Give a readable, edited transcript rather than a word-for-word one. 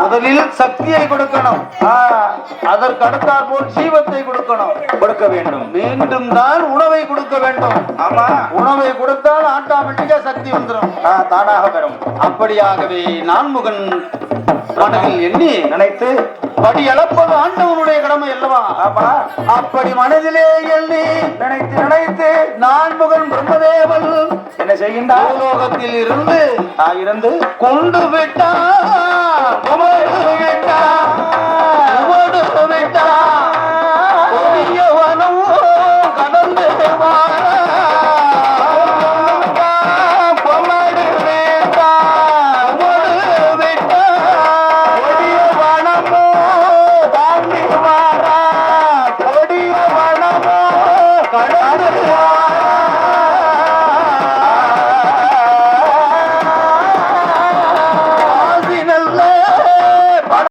முதலில் சக்தியை கொடுக்கணும். அதற்கு அடுத்தாற் போல் ஜீவத்தை கொடுக்க வேண்டும். மீண்டும் தான் உணவை கொடுக்க வேண்டும். ஆமா, உணவை கொடுத்தால் ஆட்டோமேட்டிக்கா சக்தி வந்துடும், தானாக பெறும். அப்படியாகவே நான்முகன் மனதில் எண்ணி நினைத்து படி அளப்பது ஆண்டவனுடைய கடமை அல்லவா? ஆமா, அப்படி மனதிலே எண்ணி நினைத்து நான்முகன் பிரம்மதேவன் என்ன செய்கின்றார்? பூலோகத்தில் இருந்து இருந்து கொண்டு விட்டார்.